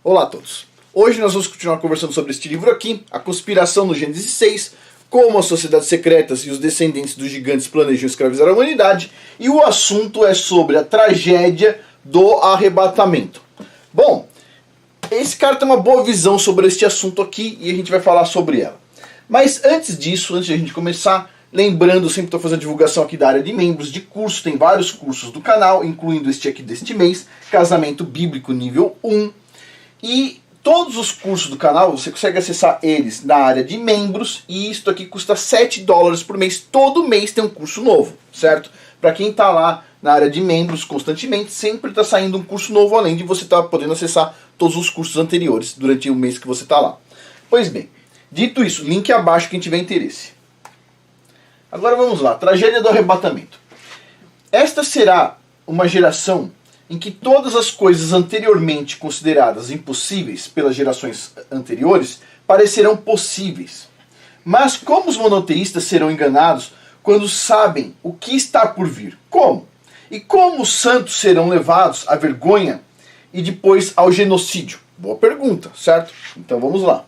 Olá a todos. Hoje nós vamos continuar conversando sobre este livro aqui, A Conspiração no Gênesis 6, como as sociedades secretas e os descendentes dos gigantes planejam escravizar a humanidade, e o assunto é sobre a tragédia do arrebatamento. Bom, esse cara tem uma boa visão sobre este assunto aqui e a gente vai falar sobre ela. Mas antes disso, antes de a gente começar, lembrando, eu sempre estou fazendo divulgação aqui da área de membros, de curso, tem vários cursos do canal, incluindo este aqui deste mês, Casamento Bíblico nível 1, e todos os cursos do canal, você consegue acessar eles na área de membros, e isto aqui custa $7 por mês, todo mês tem um curso novo, certo? Para quem está lá na área de membros constantemente, sempre está saindo um curso novo, além de você estar podendo acessar todos os cursos anteriores durante o mês que você está lá. Pois bem, dito isso, link abaixo quem tiver interesse. Agora vamos lá, tragédia do arrebatamento. Esta será uma geração em que todas as coisas anteriormente consideradas impossíveis pelas gerações anteriores parecerão possíveis. Mas como os monoteístas serão enganados quando sabem o que está por vir? Como? E como os santos serão levados à vergonha e depois ao genocídio? Boa pergunta, certo? Então vamos lá.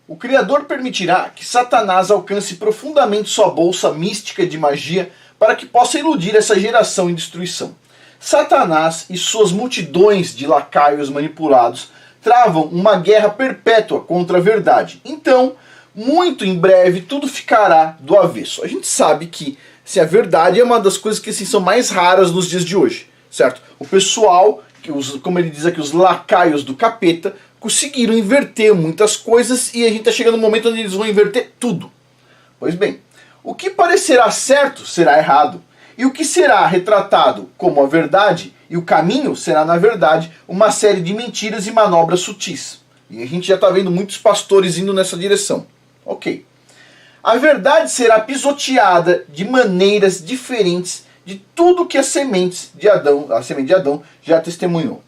O Criador permitirá que Satanás alcance profundamente sua bolsa mística de magia para que possa iludir essa geração em destruição. Satanás e suas multidões de lacaios manipulados travam uma guerra perpétua contra a verdade. Então, muito em breve, tudo ficará do avesso. A gente sabe que a verdade é uma das coisas que são mais raras nos dias de hoje, certo? O pessoal, como ele diz aqui, os lacaios do capeta, conseguiram inverter muitas coisas e a gente está chegando no momento onde eles vão inverter tudo. Pois bem, o que parecerá certo será errado. E o que será retratado como a verdade e o caminho será, na verdade, uma série de mentiras e manobras sutis. E a gente já está vendo muitos pastores indo nessa direção. Ok. A verdade será pisoteada de maneiras diferentes de tudo que a semente de Adão já testemunhou.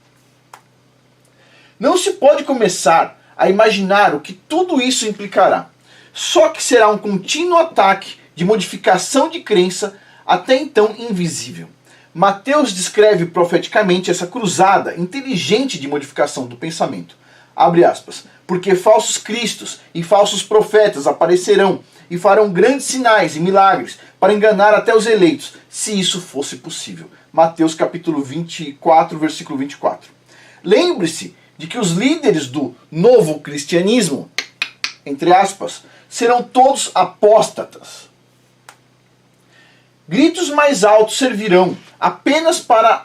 Não se pode começar a imaginar o que tudo isso implicará. Só que será um contínuo ataque de modificação de crença até então invisível. Mateus descreve profeticamente essa cruzada inteligente de modificação do pensamento. Abre aspas. Porque falsos cristos e falsos profetas aparecerão e farão grandes sinais e milagres para enganar até os eleitos, se isso fosse possível. Mateus capítulo 24, versículo 24. Lembre-se de que os líderes do novo cristianismo, entre aspas, serão todos apóstatas. Gritos mais altos servirão apenas para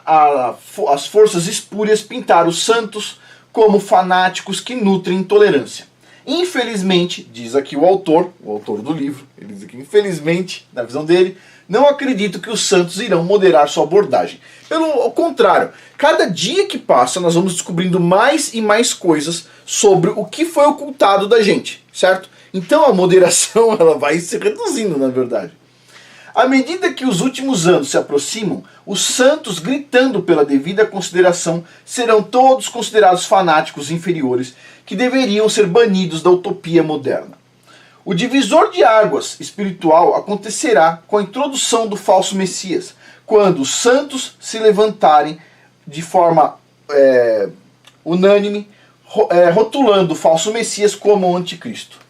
as forças espúrias pintar os santos como fanáticos que nutrem intolerância. Infelizmente, diz aqui o autor do livro, ele diz aqui, infelizmente, na visão dele, não acredito que os santos irão moderar sua abordagem. Pelo contrário, cada dia que passa nós vamos descobrindo mais e mais coisas sobre o que foi ocultado da gente, certo? Então a moderação ela vai se reduzindo, na verdade. À medida que os últimos anos se aproximam, os santos, gritando pela devida consideração, serão todos considerados fanáticos inferiores que deveriam ser banidos da utopia moderna. O divisor de águas espiritual acontecerá com a introdução do falso Messias, quando os santos se levantarem de forma unânime, rotulando o falso Messias como o anticristo.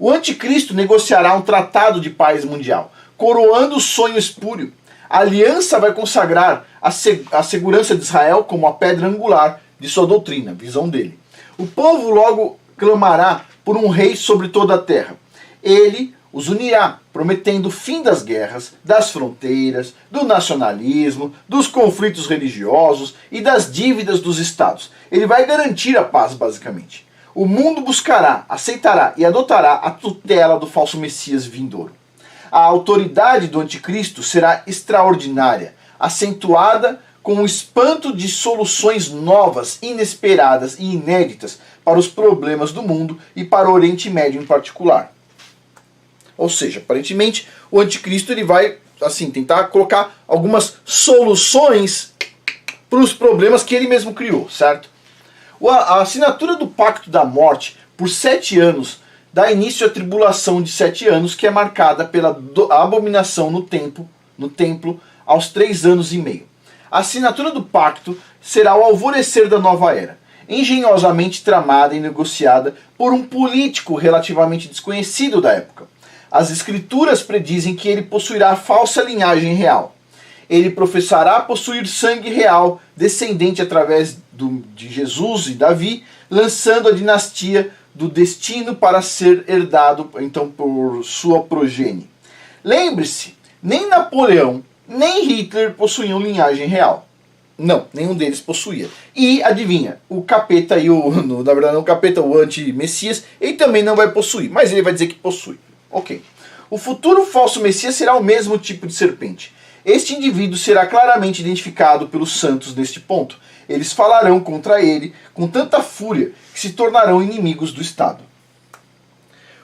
O anticristo negociará um tratado de paz mundial, coroando o sonho espúrio. A aliança vai consagrar a segurança de Israel como a pedra angular de sua doutrina, visão dele. O povo logo clamará por um rei sobre toda a terra. Ele os unirá, prometendo o fim das guerras, das fronteiras, do nacionalismo, dos conflitos religiosos e das dívidas dos estados. Ele vai garantir a paz, basicamente. O mundo buscará, aceitará e adotará a tutela do falso Messias vindouro. A autoridade do anticristo será extraordinária, acentuada com o espanto de soluções novas, inesperadas e inéditas para os problemas do mundo e para o Oriente Médio em particular. Ou seja, aparentemente, o anticristo ele vai tentar colocar algumas soluções para os problemas que ele mesmo criou, certo? A assinatura do Pacto da Morte por 7 anos dá início à tribulação de 7 anos, que é marcada pela abominação no templo aos 3 anos e meio. A assinatura do pacto será o alvorecer da nova era, engenhosamente tramada e negociada por um político relativamente desconhecido da época. As escrituras predizem que ele possuirá falsa linhagem real. Ele professará possuir sangue real, descendente através de Jesus e Davi, lançando a dinastia do destino para ser herdado então por sua progenie. Lembre-se, nem Napoleão, nem Hitler possuíam linhagem real. Não, nenhum deles possuía. E adivinha, o capeta e na verdade não o capeta, o anti-messias, ele também não vai possuir, mas ele vai dizer que possui. Ok. O futuro falso messias será o mesmo tipo de serpente. Este indivíduo será claramente identificado pelos santos neste ponto. Eles falarão contra ele com tanta fúria que se tornarão inimigos do Estado.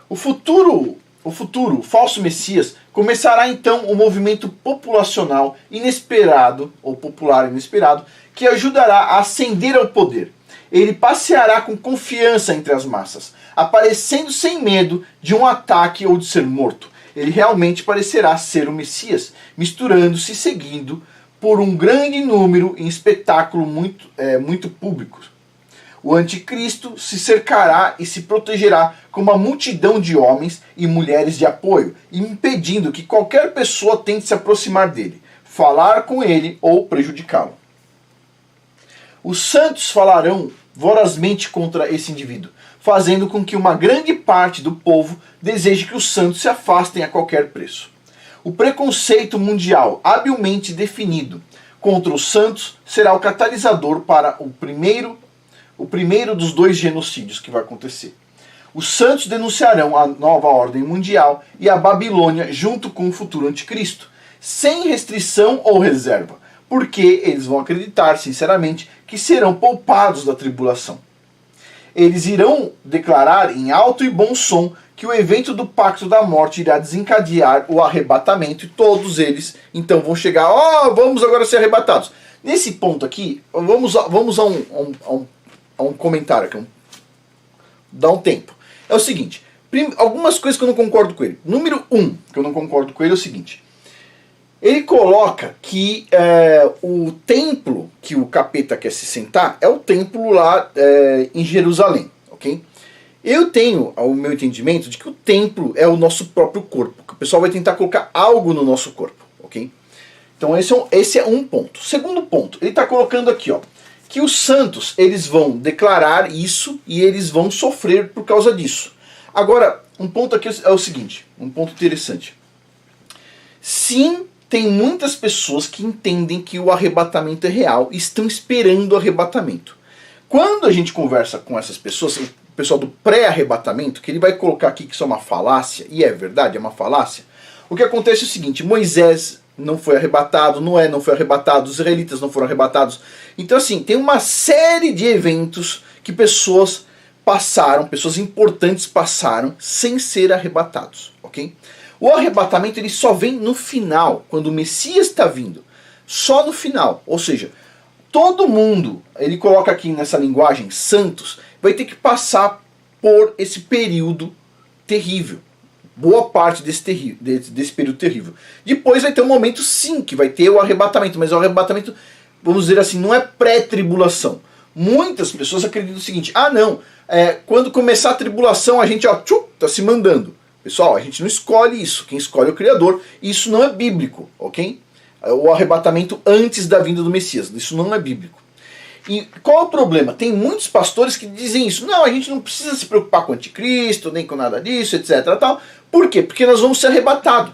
O futuro falso messias começará então um movimento populacional inesperado, ou popular inesperado, que ajudará a ascender ao poder. Ele passeará com confiança entre as massas, aparecendo sem medo de um ataque ou de ser morto. Ele realmente parecerá ser o Messias, misturando-se e seguindo por um grande número em espetáculo muito público. O anticristo se cercará e se protegerá com uma multidão de homens e mulheres de apoio, impedindo que qualquer pessoa tente se aproximar dele, falar com ele ou prejudicá-lo. Os santos falarão vorazmente contra esse indivíduo, fazendo com que uma grande parte do povo deseje que os santos se afastem a qualquer preço. O preconceito mundial habilmente definido contra os santos será o catalisador para o primeiro dos dois genocídios que vai acontecer. Os santos denunciarão a nova ordem mundial e a Babilônia junto com o futuro anticristo, sem restrição ou reserva, porque eles vão acreditar sinceramente que serão poupados da tribulação. Eles irão declarar em alto e bom som que o evento do pacto da morte irá desencadear o arrebatamento e todos eles então vão chegar, vamos agora ser arrebatados. Nesse ponto aqui, vamos a um comentário aqui, dá um tempo. É o seguinte, algumas coisas que eu não concordo com ele. Número 1, que eu não concordo com ele é o seguinte. Ele coloca que o templo que o capeta quer se sentar é o templo lá em Jerusalém, ok? Eu tenho o meu entendimento de que o templo é o nosso próprio corpo, que o pessoal vai tentar colocar algo no nosso corpo, ok? Então esse é um ponto. Segundo ponto, ele está colocando aqui, que os santos eles vão declarar isso e eles vão sofrer por causa disso. Agora, um ponto aqui é o seguinte, um ponto interessante. Sim, tem muitas pessoas que entendem que o arrebatamento é real e estão esperando o arrebatamento. Quando a gente conversa com essas pessoas, o pessoal do pré-arrebatamento, que ele vai colocar aqui que isso é uma falácia, e é verdade, é uma falácia, o que acontece é o seguinte, Moisés não foi arrebatado, Noé não foi arrebatado, os israelitas não foram arrebatados. Então assim, tem uma série de eventos que pessoas passaram, pessoas importantes passaram sem ser arrebatados, ok? O arrebatamento ele só vem no final, quando o Messias está vindo. Só no final. Ou seja, todo mundo, ele coloca aqui nessa linguagem, santos, vai ter que passar por esse período terrível. Boa parte desse período terrível. Depois vai ter um momento sim, que vai ter o arrebatamento. Mas o arrebatamento, vamos dizer assim, não é pré-tribulação. Muitas pessoas acreditam o seguinte, quando começar a tribulação a gente tá se mandando. Pessoal, a gente não escolhe isso, quem escolhe é o Criador, e isso não é bíblico, ok? O arrebatamento antes da vinda do Messias, isso não é bíblico. E qual é o problema? Tem muitos pastores que dizem isso, não, a gente não precisa se preocupar com o anticristo, nem com nada disso, etc. Tal. Por quê? Porque nós vamos ser arrebatados.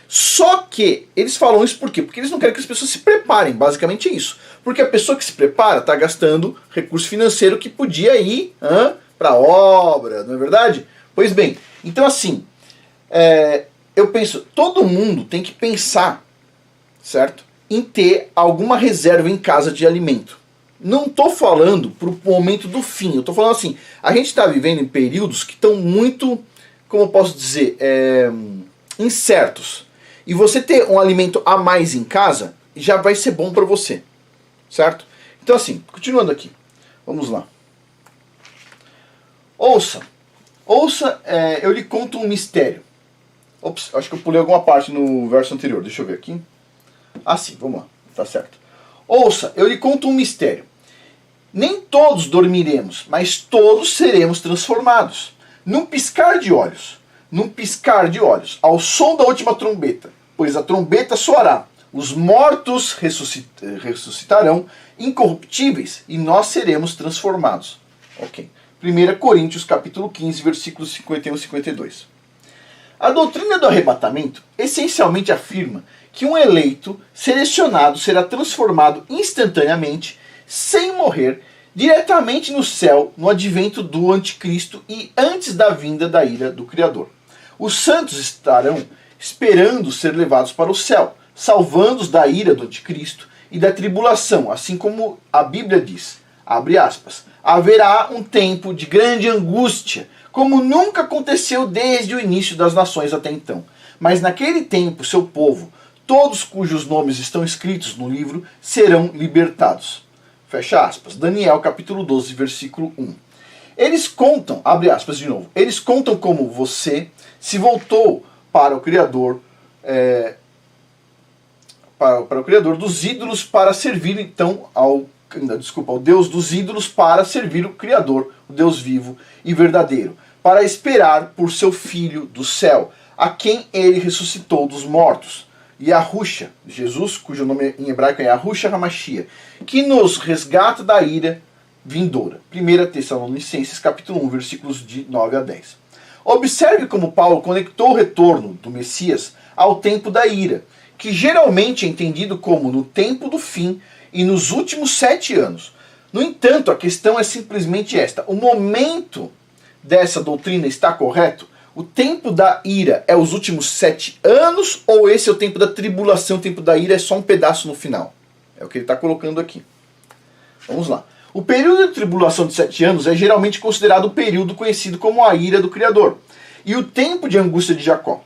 Só que eles falam isso por quê? Porque eles não querem que as pessoas se preparem, basicamente é isso. Porque a pessoa que se prepara está gastando recurso financeiro que podia ir para a obra, não é verdade? Pois bem, então assim, eu penso, todo mundo tem que pensar, certo? Em ter alguma reserva em casa de alimento. Não estou falando para o momento do fim, eu estou falando assim, a gente está vivendo em períodos que estão muito, como eu posso dizer, incertos. E você ter um alimento a mais em casa já vai ser bom para você, certo? Então assim, continuando aqui, vamos lá. Ouça, eu lhe conto um mistério. Acho que eu pulei alguma parte no verso anterior, deixa eu ver aqui. Sim, vamos lá, tá certo. Ouça, eu lhe conto um mistério. Nem todos dormiremos, mas todos seremos transformados. Num piscar de olhos, ao som da última trombeta, pois a trombeta soará, os mortos ressuscitarão incorruptíveis e nós seremos transformados. Ok. 1 Coríntios capítulo 15, versículos 51 e 52. A doutrina do arrebatamento essencialmente afirma que um eleito selecionado será transformado instantaneamente, sem morrer, diretamente no céu, no advento do anticristo e antes da vinda da ira do Criador. Os santos estarão esperando ser levados para o céu, salvando-os da ira do anticristo e da tribulação, assim como a Bíblia diz, abre aspas, haverá um tempo de grande angústia, como nunca aconteceu desde o início das nações até então. Mas naquele tempo, seu povo, todos cujos nomes estão escritos no livro, serão libertados. Fecha aspas. Daniel capítulo 12, versículo 1. Eles contam, abre aspas de novo, eles contam como você se voltou para o Criador, para o Criador dos ídolos para servir então ao Deus dos ídolos para servir o Criador, o Deus vivo e verdadeiro, para esperar por seu Filho do céu, a quem ele ressuscitou dos mortos. Yahushua, Jesus, cujo nome em hebraico é Yahushua Hamashia, que nos resgata da ira vindoura. 1 Tessalonicenses capítulo 1, versículos de 9 a 10. Observe como Paulo conectou o retorno do Messias ao tempo da ira, que geralmente é entendido como no tempo do fim e nos últimos 7 anos. No entanto, a questão é simplesmente esta. O momento dessa doutrina está correto? O tempo da ira é os últimos 7 anos ou esse é o tempo da tribulação, o tempo da ira é só um pedaço no final? É o que ele está colocando aqui. Vamos lá. O período de tribulação de 7 anos é geralmente considerado o período conhecido como a ira do Criador e o tempo de angústia de Jacó.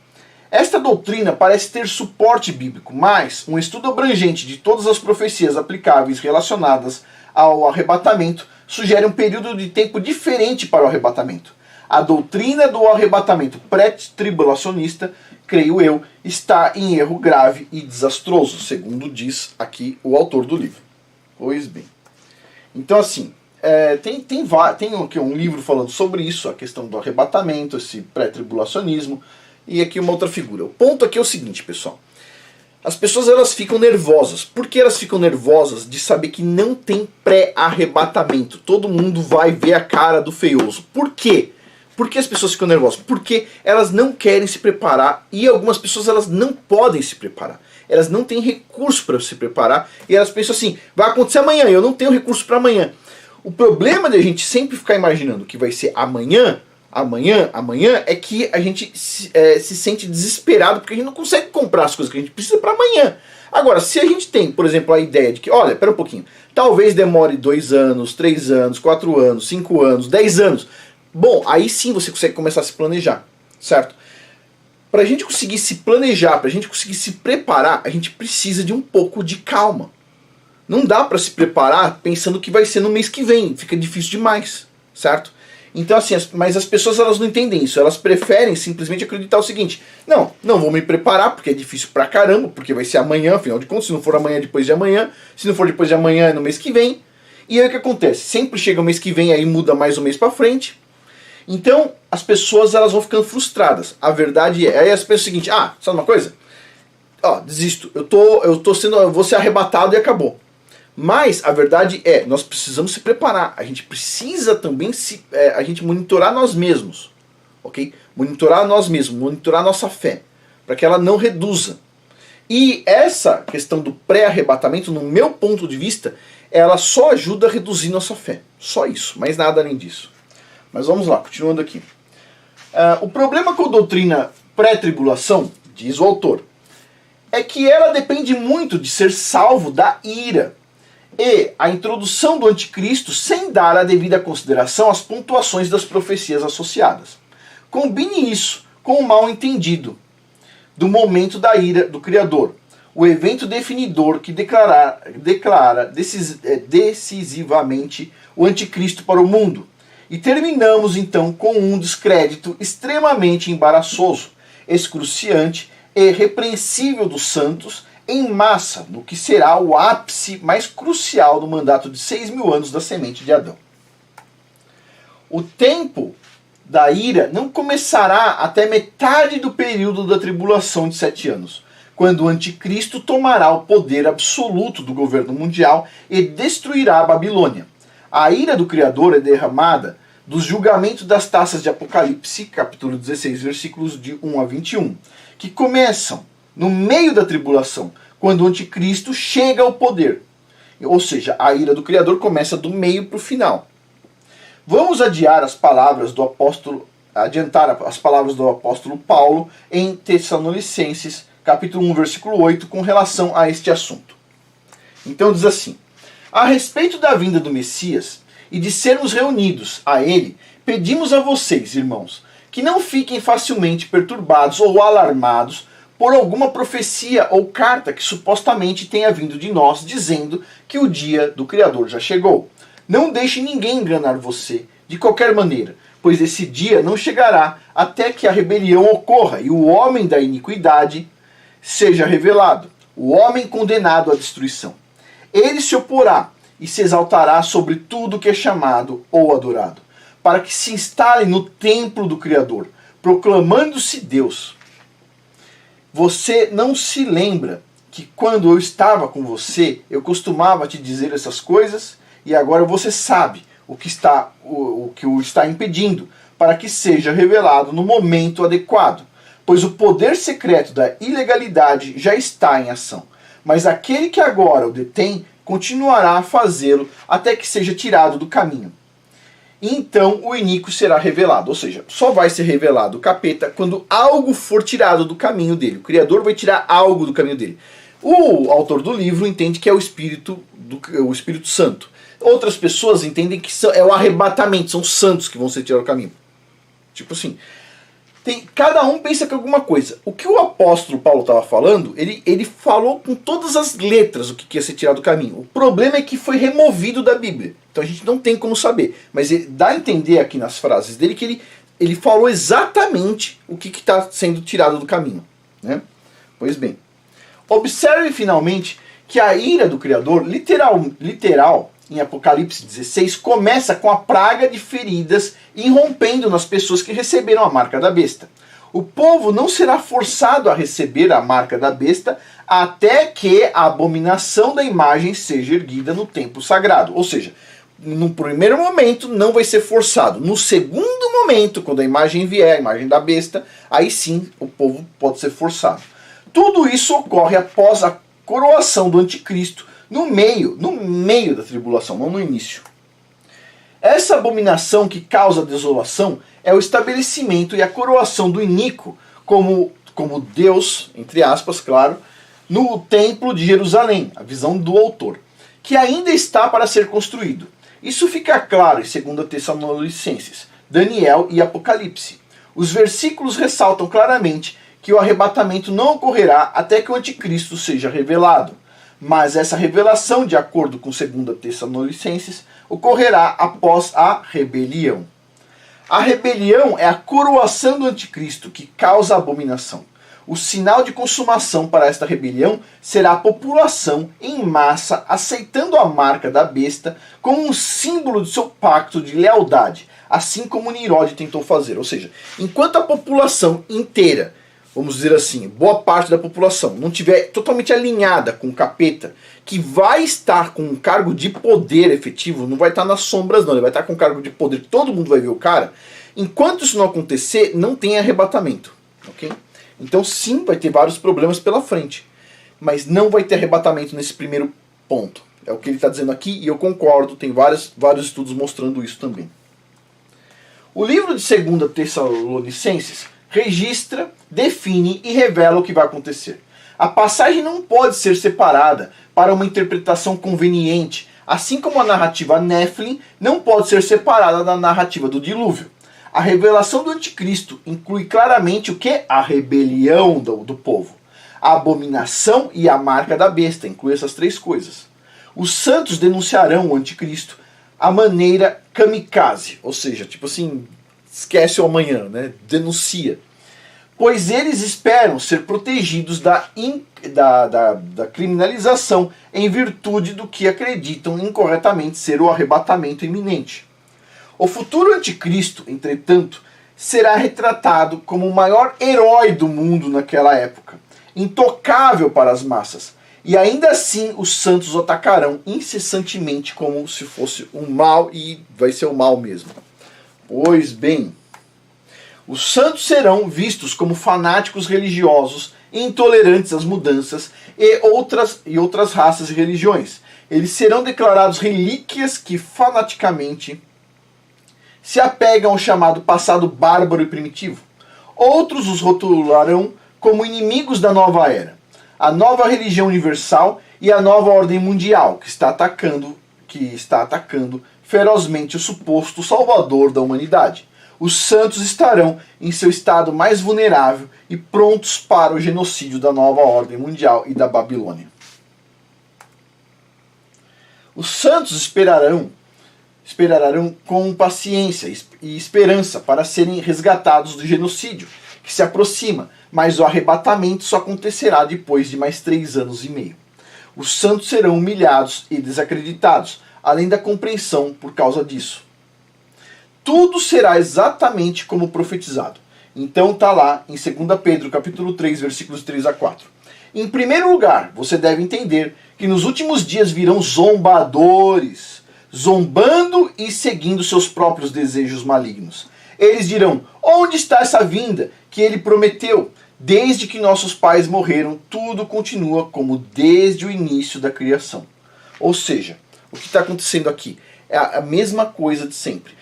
Esta doutrina parece ter suporte bíblico, mas um estudo abrangente de todas as profecias aplicáveis relacionadas ao arrebatamento sugere um período de tempo diferente para o arrebatamento. A doutrina do arrebatamento pré-tribulacionista, creio eu, está em erro grave e desastroso, segundo diz aqui o autor do livro. Pois bem. Então assim, tem aqui um livro falando sobre isso, a questão do arrebatamento, esse pré-tribulacionismo, e aqui uma outra figura. O ponto aqui é o seguinte, pessoal. As pessoas elas ficam nervosas. Por que elas ficam nervosas de saber que não tem pré-arrebatamento? Todo mundo vai ver a cara do feioso. Por quê? Por que as pessoas ficam nervosas? Porque elas não querem se preparar e algumas pessoas elas não podem se preparar. Elas não têm recurso para se preparar e elas pensam assim, vai acontecer amanhã, eu não tenho recurso para amanhã. O problema de a gente sempre ficar imaginando que vai ser amanhã é que a gente se sente desesperado porque a gente não consegue comprar as coisas que a gente precisa para amanhã. Agora, se a gente tem, por exemplo, a ideia de que, olha, espera um pouquinho, talvez demore 2 anos, 3 anos, 4 anos, 5 anos, 10 anos. Bom, aí sim você consegue começar a se planejar, certo? Para a gente conseguir se planejar, para a gente conseguir se preparar, a gente precisa de um pouco de calma. Não dá para se preparar pensando que vai ser no mês que vem, fica difícil demais, certo? Então assim, mas as pessoas elas não entendem isso, elas preferem simplesmente acreditar o seguinte, não vou me preparar porque é difícil pra caramba, porque vai ser amanhã, afinal de contas, se não for amanhã, depois de amanhã, se não for depois de amanhã, é no mês que vem. E aí o que acontece? Sempre chega o mês que vem, aí muda mais um mês pra frente. Então as pessoas elas vão ficando frustradas. A verdade é, aí as pessoas seguinte, sabe uma coisa? Desisto, eu vou ser arrebatado e acabou. Mas a verdade é, nós precisamos se preparar. A gente precisa também a gente monitorar nós mesmos, ok? Monitorar nós mesmos, monitorar nossa fé, para que ela não reduza. E essa questão do pré-arrebatamento, no meu ponto de vista, ela só ajuda a reduzir nossa fé. Só isso, mais nada além disso. Mas vamos lá, continuando aqui. O problema com a doutrina pré-tribulação, diz o autor, é que ela depende muito de ser salvo da ira e a introdução do anticristo sem dar a devida consideração às pontuações das profecias associadas. Combine isso com o mal entendido do momento da ira do Criador, o evento definidor que declara decisivamente o anticristo para o mundo. E terminamos então com um descrédito extremamente embaraçoso, excruciante e repreensível dos santos em massa, no que será o ápice mais crucial do mandato de 6.000 anos da semente de Adão. O tempo da ira não começará até metade do período da tribulação de 7 anos, quando o anticristo tomará o poder absoluto do governo mundial e destruirá a Babilônia. A ira do Criador é derramada dos julgamentos das taças de Apocalipse, capítulo 16, versículos de 1 a 21, que começam no meio da tribulação, quando o anticristo chega ao poder. Ou seja, a ira do Criador começa do meio para o final. Vamos adiantar as palavras do apóstolo Paulo em Tessalonicenses, capítulo 1, versículo 8, com relação a este assunto. Então diz assim: a respeito da vinda do Messias e de sermos reunidos a ele, pedimos a vocês, irmãos, que não fiquem facilmente perturbados ou alarmados por alguma profecia ou carta que supostamente tenha vindo de nós, dizendo que o dia do Criador já chegou. Não deixe ninguém enganar você, de qualquer maneira, pois esse dia não chegará até que a rebelião ocorra e o homem da iniquidade seja revelado, o homem condenado à destruição. Ele se oporá e se exaltará sobre tudo que é chamado ou adorado, para que se instale no templo do Criador, proclamando-se Deus. Você não se lembra que quando eu estava com você, eu costumava te dizer essas coisas, e agora você sabe o que o está impedindo, para que seja revelado no momento adequado, pois o poder secreto da ilegalidade já está em ação. Mas aquele que agora o detém continuará a fazê-lo até que seja tirado do caminho. E então o iníquo será revelado, ou seja, só vai ser revelado o capeta quando algo for tirado do caminho dele. O Criador vai tirar algo do caminho dele. O autor do livro entende que é o Espírito Santo. Outras pessoas entendem que é o arrebatamento, são os santos que vão ser tirados do caminho. Tipo assim, cada um pensa que é alguma coisa. O que o apóstolo Paulo estava falando, ele falou com todas as letras o que ia ser tirado do caminho. O problema é que foi removido da Bíblia. Então a gente não tem como saber. Mas ele dá a entender aqui nas frases dele que ele falou exatamente o que está sendo tirado do caminho. Né? Pois bem, observe finalmente que a ira do Criador, literal, em Apocalipse 16, começa com a praga de feridas irrompendo nas pessoas que receberam a marca da besta. O povo não será forçado a receber a marca da besta até que a abominação da imagem seja erguida no templo sagrado. Ou seja, no primeiro momento não vai ser forçado. No segundo momento, quando a imagem vier, a imagem da besta, aí sim o povo pode ser forçado. Tudo isso ocorre após a coroação do anticristo, no meio da tribulação, não no início. Essa abominação que causa desolação é o estabelecimento e a coroação do iníquo como Deus, entre aspas, claro, no templo de Jerusalém, a visão do autor, que ainda está para ser construído. Isso fica claro em 2 Tessalonicenses, Daniel e Apocalipse. Os versículos ressaltam claramente que o arrebatamento não ocorrerá até que o anticristo seja revelado. Mas essa revelação, de acordo com 2 Tessalonicenses, ocorrerá após a rebelião. A rebelião é a coroação do anticristo que causa a abominação. O sinal de consumação para esta rebelião será a população em massa aceitando a marca da besta como um símbolo de seu pacto de lealdade, assim como Nirode tentou fazer. Ou seja, enquanto a população inteira, vamos dizer assim, boa parte da população não estiver totalmente alinhada com o capeta, que vai estar com um cargo de poder efetivo, não vai estar nas sombras não, ele vai estar com um cargo de poder que todo mundo vai ver o cara, enquanto isso não acontecer, não tem arrebatamento, ok? Então sim, vai ter vários problemas pela frente, mas não vai ter arrebatamento nesse primeiro ponto. É o que ele está dizendo aqui e eu concordo, tem vários estudos mostrando isso também. O livro de 2 Tessalonicenses registra, define e revela o que vai acontecer. A passagem não pode ser separada para uma interpretação conveniente, assim como a narrativa Nephilim não pode ser separada da narrativa do dilúvio. A revelação do anticristo inclui claramente o que? A rebelião do povo. A abominação e a marca da besta, inclui essas três coisas. Os santos denunciarão o anticristo a maneira kamikaze, ou seja, tipo assim, esquece o amanhã, né? Denuncia. pois eles esperam ser protegidos da criminalização em virtude do que acreditam incorretamente ser o arrebatamento iminente. O futuro anticristo, entretanto, será retratado como o maior herói do mundo naquela época, intocável para as massas, e ainda assim os santos o atacarão incessantemente como se fosse um mal, e vai ser o mal mesmo. Pois bem, os santos serão vistos como fanáticos religiosos, intolerantes às mudanças e outras raças e religiões. Eles serão declarados relíquias que fanaticamente se apegam ao chamado passado bárbaro e primitivo. Outros os rotularão como inimigos da nova era, a nova religião universal e a nova ordem mundial que está atacando ferozmente o suposto salvador da humanidade. Os santos estarão em seu estado mais vulnerável e prontos para o genocídio da nova ordem mundial e da Babilônia. Os santos esperarão com paciência e esperança para serem resgatados do genocídio, que se aproxima, mas o arrebatamento só acontecerá depois de mais 3 anos e meio. Os santos serão humilhados e desacreditados, além da compreensão por causa disso. Tudo será exatamente como profetizado. Então está lá em 2 Pedro capítulo 3, versículos 3 a 4. Em primeiro lugar, você deve entender que nos últimos dias virão zombadores, zombando e seguindo seus próprios desejos malignos. Eles dirão: onde está essa vinda que ele prometeu? Desde que nossos pais morreram, tudo continua como desde o início da criação. Ou seja, o que está acontecendo aqui é a mesma coisa de sempre.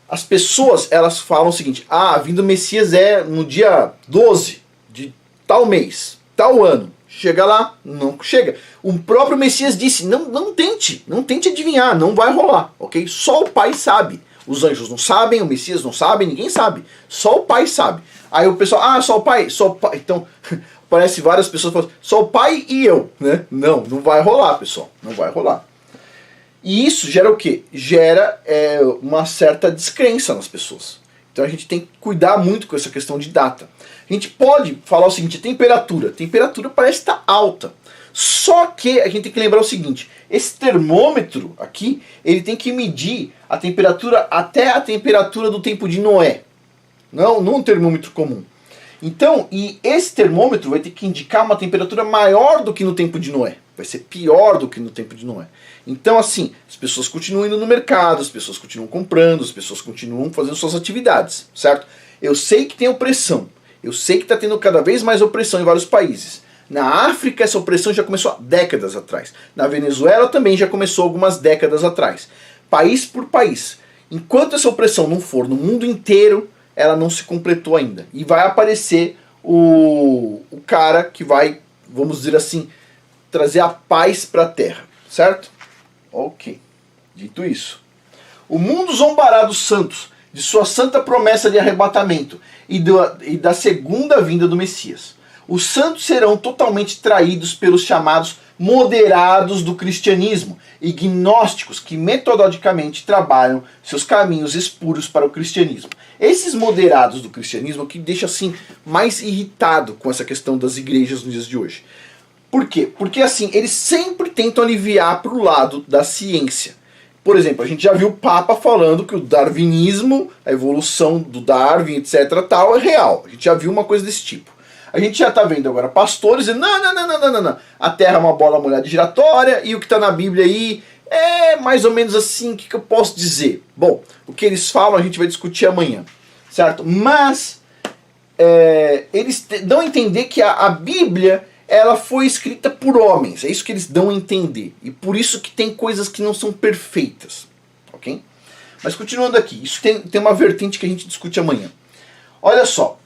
As pessoas, elas falam o seguinte: a vinda do Messias é no dia 12 de tal mês, tal ano. Chega lá, não chega. O próprio Messias disse: não tente adivinhar, não vai rolar, ok? Só o Pai sabe. Os anjos não sabem, o Messias não sabe, ninguém sabe. Só o Pai sabe. Aí o pessoal: só o Pai, só o Pai. Então, parece várias pessoas falando: só o Pai e eu, né? Não vai rolar, pessoal, não vai rolar. E isso gera o quê? Gera uma certa descrença nas pessoas. Então a gente tem que cuidar muito com essa questão de data. A gente pode falar o seguinte: a temperatura parece estar alta. Só que a gente tem que lembrar o seguinte: esse termômetro aqui, ele tem que medir a temperatura até a temperatura do tempo de Noé. Não um termômetro comum. Então, e esse termômetro vai ter que indicar uma temperatura maior do que no tempo de Noé. Vai ser pior do que no tempo de Noé. Então, assim, as pessoas continuam indo no mercado, as pessoas continuam comprando, as pessoas continuam fazendo suas atividades, certo? Eu sei que tem opressão. Eu sei que está tendo cada vez mais opressão em vários países. Na África, essa opressão já começou há décadas atrás. Na Venezuela também já começou algumas décadas atrás. País por país. Enquanto essa opressão não for no mundo inteiro, ela não se completou ainda. E vai aparecer o cara que vai, vamos dizer assim, trazer a paz para a terra. Certo? Ok. Dito isso. O mundo zombará dos santos, de sua santa promessa de arrebatamento e da segunda vinda do Messias. Os santos serão totalmente traídos pelos chamados moderados do cristianismo e gnósticos que metodologicamente trabalham seus caminhos espúrios para o cristianismo. Esses moderados do cristianismo que deixa assim mais irritado com essa questão das igrejas nos dias de hoje. Por quê? Porque assim, eles sempre tentam aliviar para o lado da ciência. Por exemplo, a gente já viu o Papa falando que o darwinismo, a evolução do Darwin, etc. tal, é real. A gente já viu uma coisa desse tipo. A gente já está vendo agora pastores dizendo: não. A Terra é uma bola molhada giratória e o que está na Bíblia aí é mais ou menos assim. O que eu posso dizer? Bom, o que eles falam a gente vai discutir amanhã, certo? Mas eles dão a entender que a Bíblia ela foi escrita por homens. É isso que eles dão a entender. E por isso que tem coisas que não são perfeitas, ok? Mas continuando aqui, isso tem uma vertente que a gente discute amanhã. Olha só.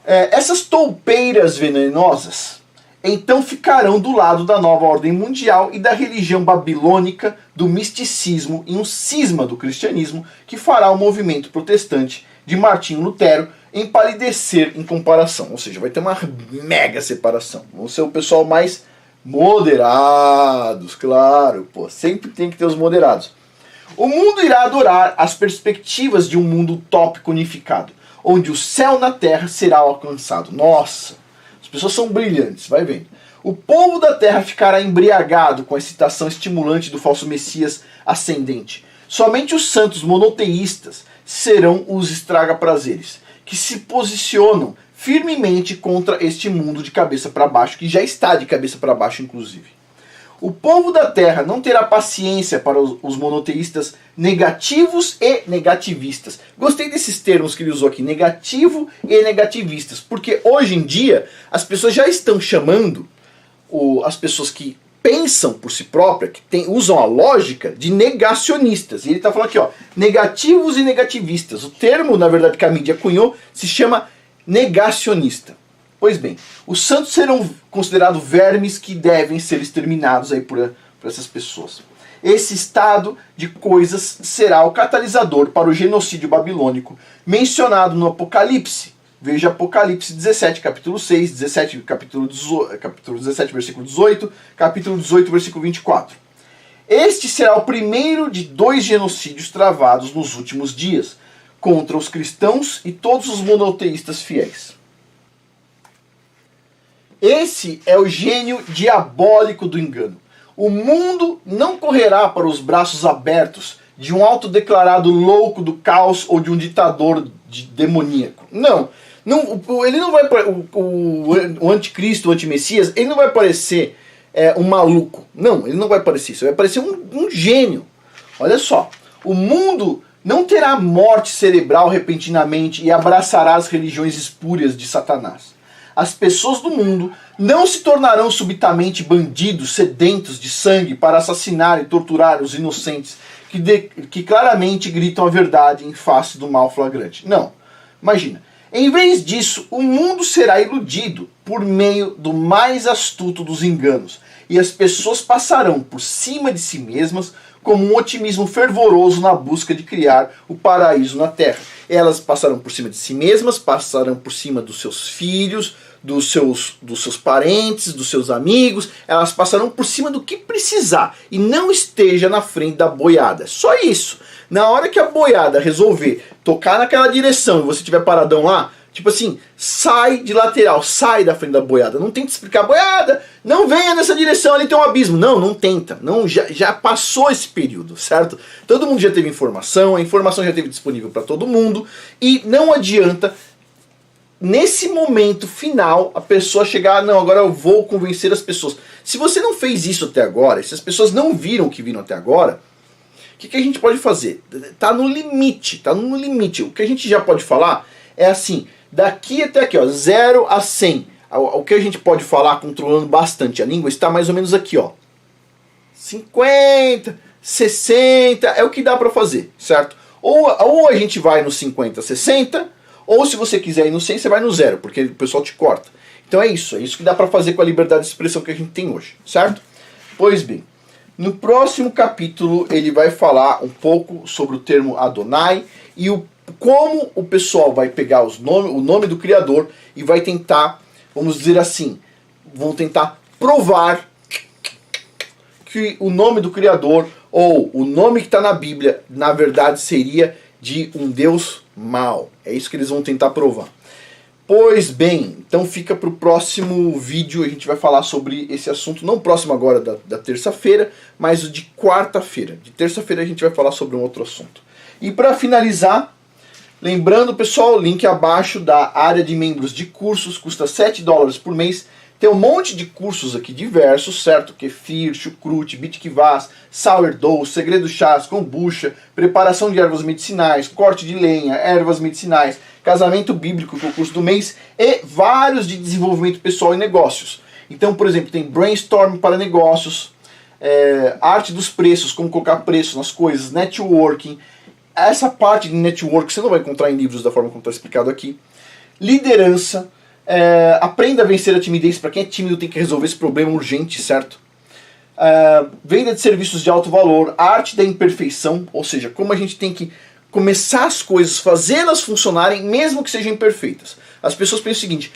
Essas toupeiras venenosas então ficarão do lado da nova ordem mundial e da religião babilônica, do misticismo e um cisma do cristianismo que fará o movimento protestante de Martinho Lutero empalidecer em comparação. Ou seja, vai ter uma mega separação. Vão ser o pessoal mais moderados, claro, sempre tem que ter os moderados. O mundo irá adorar as perspectivas de um mundo utópico unificado. onde o céu na terra será alcançado. Nossa, as pessoas são brilhantes, vai vendo. O povo da terra ficará embriagado com a excitação estimulante do falso Messias ascendente. Somente os santos monoteístas serão os estraga-prazeres, que se posicionam firmemente contra este mundo de cabeça para baixo, que já está de cabeça para baixo, inclusive. O povo da terra não terá paciência para os monoteístas negativos e negativistas. Gostei desses termos que ele usou aqui, negativo e negativistas, porque hoje em dia as pessoas já estão chamando as pessoas que pensam por si próprias, que usam a lógica, de negacionistas. E ele está falando aqui, ó, negativos e negativistas. O termo, na verdade, que a mídia cunhou, se chama negacionista. Pois bem, os santos serão considerados vermes que devem ser exterminados aí por essas pessoas. Esse estado de coisas será o catalisador para o genocídio babilônico mencionado no Apocalipse. Veja Apocalipse 17, capítulo 6, 17, capítulo 17, versículo 18, capítulo 18, versículo 24. Este será o primeiro de 2 genocídios travados nos últimos dias, contra os cristãos e todos os monoteístas fiéis. Esse é o gênio diabólico do engano. O mundo não correrá para os braços abertos de um autodeclarado louco do caos ou de um ditador demoníaco. Não, ele não vai, o anticristo, o antimessias, ele não vai parecer um maluco. Não, ele não vai parecer isso, ele vai parecer um gênio. Olha só, o mundo não terá morte cerebral repentinamente e abraçará as religiões espúrias de Satanás. As pessoas do mundo não se tornarão subitamente bandidos sedentos de sangue para assassinar e torturar os inocentes que claramente gritam a verdade em face do mal flagrante. Não. Imagina. Em vez disso, o mundo será iludido por meio do mais astuto dos enganos, e as pessoas passarão por cima de si mesmas como um otimismo fervoroso na busca de criar o paraíso na terra. Elas passarão por cima de si mesmas, passarão por cima dos seus filhos, dos seus parentes, dos seus amigos, elas passarão por cima do que precisar e não esteja na frente da boiada. Só isso. Na hora que a boiada resolver tocar naquela direção e você estiver paradão lá, tipo assim, sai de lateral, sai da frente da boiada. Não tenta explicar, boiada, não venha nessa direção, ali tem um abismo. Não, não tenta. Não, já passou esse período, certo? Todo mundo já teve informação, a informação já esteve disponível para todo mundo e não adianta nesse momento final a pessoa chegar, não, agora eu vou convencer as pessoas. Se você não fez isso até agora, se as pessoas não viram o que viram até agora, o que a gente pode fazer? Tá no limite, tá no limite. O que a gente já pode falar é assim, daqui até aqui, ó, 0 a 100. O que a gente pode falar controlando bastante a língua está mais ou menos aqui, ó. 50, 60, é o que dá para fazer, certo? Ou a gente vai no 50, 60, ou se você quiser ir no 100, você vai no 0, porque o pessoal te corta. Então é isso que dá para fazer com a liberdade de expressão que a gente tem hoje, certo? Pois bem, no próximo capítulo ele vai falar um pouco sobre o termo Adonai e como o pessoal vai pegar o nome do Criador e vai tentar, vamos dizer assim, vão tentar provar que o nome do Criador ou o nome que está na Bíblia, na verdade seria de um Deus mau. É isso que eles vão tentar provar. Pois bem, então fica para o próximo vídeo, a gente vai falar sobre esse assunto, não próximo agora da terça-feira, mas o de quarta-feira. De terça-feira a gente vai falar sobre um outro assunto. E para finalizar, lembrando pessoal, link abaixo da área de membros de cursos, custa $7 por mês. Tem um monte de cursos aqui diversos, certo? Kefir, chucrute, bitkvas, sourdough, segredo chás, kombucha, preparação de ervas medicinais, corte de lenha, ervas medicinais, casamento bíblico, que é o curso do mês, e vários de desenvolvimento pessoal e negócios. Então, por exemplo, tem brainstorm para negócios, arte dos preços, como colocar preço nas coisas, networking. Essa parte de network você não vai encontrar em livros da forma como está explicado aqui. Liderança. Aprenda a vencer a timidez. Para quem é tímido tem que resolver esse problema urgente, certo? Venda de serviços de alto valor, arte da imperfeição, ou seja, como a gente tem que começar as coisas, fazê-las funcionarem mesmo que sejam imperfeitas. As pessoas pensam o seguinte,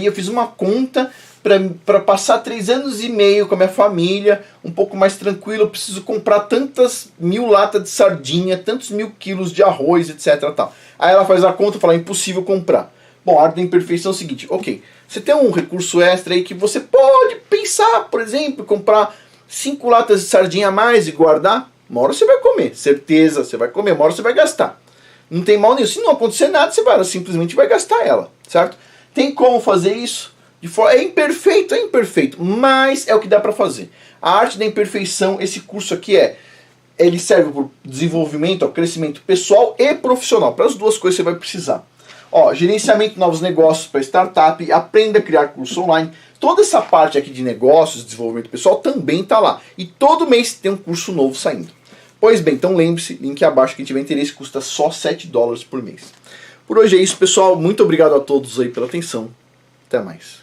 eu fiz uma conta para passar 3 anos e meio com a minha família, um pouco mais tranquilo, eu preciso comprar tantas 1000 latas de sardinha, tantos 1000 quilos de arroz, etc. Tal. Aí ela faz a conta e fala, é impossível comprar. Bom, a arte da imperfeição é o seguinte, ok, você tem um recurso extra aí que você pode pensar, por exemplo, comprar 5 latas de sardinha a mais e guardar, uma hora você vai comer, certeza, você vai comer, uma hora você vai gastar. Não tem mal nenhum, se não acontecer nada, você simplesmente vai gastar ela, certo? Tem como fazer isso? É imperfeito, mas é o que dá para fazer. A arte da imperfeição, esse curso aqui ele serve para desenvolvimento, crescimento pessoal e profissional. Para as duas coisas você vai precisar. Ó, gerenciamento de novos negócios para startup, aprenda a criar curso online. Toda essa parte aqui de negócios, desenvolvimento pessoal também está lá. E todo mês tem um curso novo saindo. Pois bem, então lembre-se, link abaixo, quem tiver interesse, custa só $7 por mês. Por hoje é isso, pessoal. Muito obrigado a todos aí pela atenção. Até mais.